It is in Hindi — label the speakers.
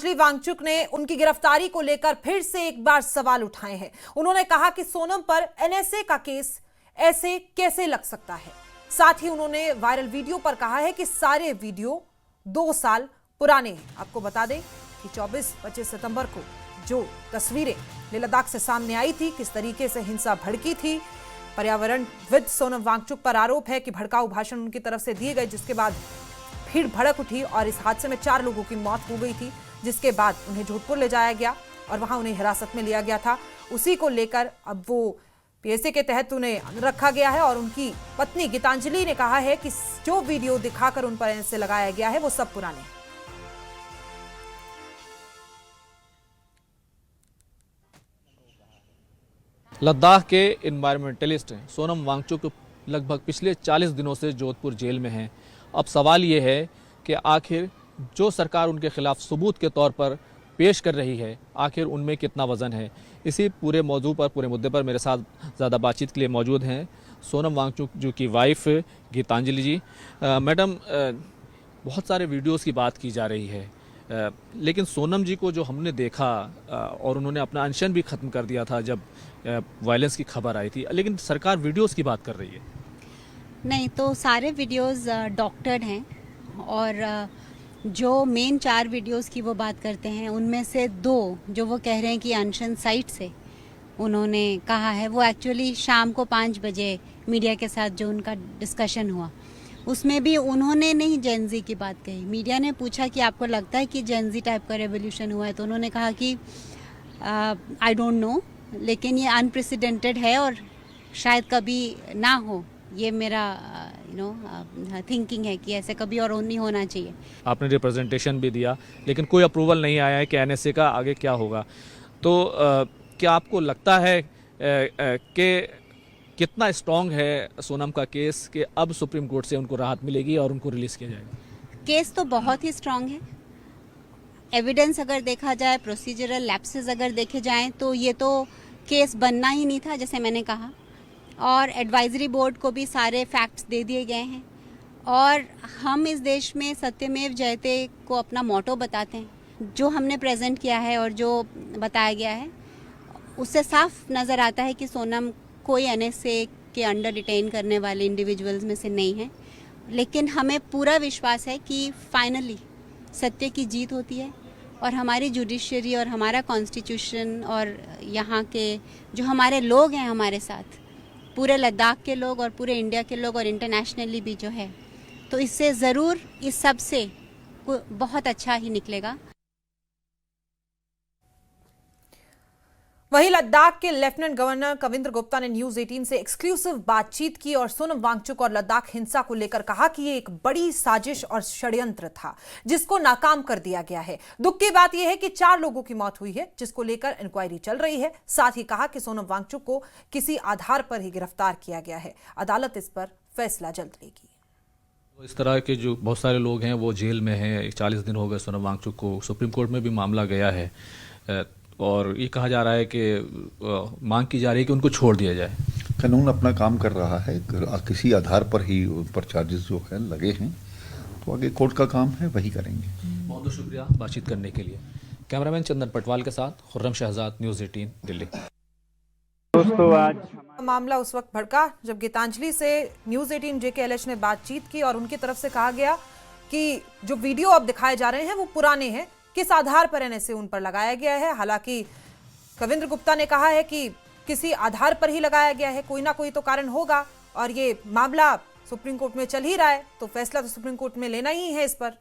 Speaker 1: गीतांजलि वांगचुक ने उनकी गिरफ्तारी को लेकर फिर से एक बार सवाल उठाए हैं। उन्होंने कहा कि सोनम पर एनएसए का केस ऐसे कैसे लग सकता है। साथ ही उन्होंने वायरल वीडियो पर कहा है कि सारे वीडियो 2 साल पुराने हैं। आपको बता दें कि 24-25 सितंबर को जो तस्वीरें लेह लद्दाख से सामने आई थी, किस तरीके से हिंसा भड़की थी। पर्यावरणविद सोनम वांगचुक पर आरोप है कि भड़काऊ भाषण उनकी तरफ से दिए गए, जिसके बाद भीड़ भड़क उठी और इस हादसे में 4 लोगों की मौत हो गई थी, जिसके बाद उन्हें जोधपुर ले जाया गया और वहां उन्हें हिरासत में लिया गया था। उसी को लेकर अब वो पीएसए के तहत उन्हें अंदर रखा गया है और उनकी पत्नी गीतांजलि ने कहा है कि जो वीडियो दिखाकर उन पर ऐसे लगाया गया है वो सब पुराने हैं।
Speaker 2: लद्दाख के इन्वायरमेंटलिस्ट सोनम वांगचुक लगभग पिछले 40 दिनों से जोधपुर जेल में हैं। अब सवाल ये है कि आखिर जो सरकार उनके खिलाफ सबूत के तौर पर पेश कर रही है, आखिर उनमें कितना वजन है। इसी पूरे मौजू पर, पूरे मुद्दे पर मेरे साथ ज़्यादा बातचीत के लिए मौजूद हैं सोनम वांगचुक जो की वाइफ गीतांजलि जी। मैडम, बहुत सारे वीडियोस की बात की जा रही है, लेकिन सोनम जी को जो हमने देखा और उन्होंने अपना अनशन भी ख़त्म कर दिया था जब वायलेंस की खबर आई थी, लेकिन सरकार वीडियोस की बात कर रही है।
Speaker 3: नहीं, तो सारे वीडियोस डॉक्टर्ड हैं और जो मेन 4 वीडियोस की वो बात करते हैं, उनमें से 2 जो वो कह रहे हैं कि अनशन साइट से उन्होंने कहा है, वो एक्चुअली शाम को 5 बजे मीडिया के साथ जो उनका डिस्कशन हुआ, उसमें भी उन्होंने नहीं जेनजी की बात कही। मीडिया ने पूछा कि आपको लगता है कि जेनजी टाइप का रेवोल्यूशन हुआ है, तो उन्होंने कहा कि आई डोंट नो, लेकिन ये अनप्रेसिडेंटेड है और शायद कभी ना हो। ये मेरा थिंकिंग है कि ऐसे कभी और नहीं होना चाहिए।
Speaker 2: आपने रिप्रेजेंटेशन भी दिया, लेकिन कोई अप्रूवल नहीं आया है कि एनएसए का आगे क्या होगा। तो क्या आपको लगता है कि कितना स्ट्रॉन्ग है सोनम का केस कि अब सुप्रीम कोर्ट से उनको राहत मिलेगी और उनको रिलीज किया जाएगा?
Speaker 3: केस तो बहुत ही स्ट्रॉन्ग है। एविडेंस अगर देखा जाए, प्रोसीजरल लैप्सेस अगर देखे जाएं, तो ये तो केस बनना ही नहीं था, जैसे मैंने कहा। और एडवाइजरी बोर्ड को भी सारे फैक्ट्स दे दिए गए हैं और हम इस देश में सत्यमेव जयते को अपना मोटो बताते हैं। जो हमने प्रेजेंट किया है और जो बताया गया है, उससे साफ नज़र आता है कि सोनम कोई एनएसए के अंडर डिटेन करने वाले इंडिविजुअल्स में से नहीं है। लेकिन हमें पूरा विश्वास है कि फाइनली सत्य की जीत होती है और हमारी जुडिशरी और हमारा कॉन्स्टिट्यूशन और यहाँ के जो हमारे लोग हैं हमारे साथ, पूरे लद्दाख के लोग और पूरे इंडिया के लोग और इंटरनेशनली भी जो है, तो इससे ज़रूर इस सब से बहुत अच्छा ही निकलेगा।
Speaker 1: वहीं लद्दाख के लेफ्टिनेंट गवर्नर कविंद्र गुप्ता ने न्यूज 18 से एक्सक्लूसिव बातचीत की और सोनम वांगचुक और लद्दाख हिंसा को लेकर कहा कि ये एक बड़ी साजिश और षड्यंत्र था जिसको नाकाम कर दिया गया है। दुख की बात यह है कि 4 लोगों की मौत हुई है, जिसको लेकर इंक्वायरी चल रही है। साथ ही कहा कि सोनम वांगचुक को किसी आधार पर ही गिरफ्तार किया गया है। अदालत इस पर फैसला जल्द लेगी।
Speaker 2: इस तरह के जो बहुत सारे लोग हैं वो जेल में हैं। 40 दिन हो गए सोनम वांगचुक को। सुप्रीम कोर्ट में भी मामला गया है और ये कहा जा रहा है कि मांग की जा रही है कि उनको छोड़ दिया जाए।
Speaker 4: कानून अपना काम कर रहा है, किसी आधार पर ही उन पर चार्जेस जो है लगे हैं, तो आगे कोर्ट का काम है, वही करेंगे।
Speaker 2: बहुत बहुत शुक्रिया बातचीत करने के लिए। कैमरामैन चंदन पटवाल के साथ खुर्रम शहजाद, न्यूज़ 18 दिल्ली।
Speaker 5: दोस्तों, आज
Speaker 1: मामला उस वक्त भड़का जब गीतांजलि से न्यूज 18 JKLH ने बातचीत की और उनकी तरफ से कहा गया कि जो वीडियो अब दिखाए जा रहे हैं वो पुराने हैं, किस आधार पर एनएसए उन पर लगाया गया है। हालांकि कविंद्र गुप्ता ने कहा है कि किसी आधार पर ही लगाया गया है, कोई ना कोई तो कारण होगा और ये मामला सुप्रीम कोर्ट में चल ही रहा है, तो फैसला तो सुप्रीम कोर्ट में लेना ही है इस पर।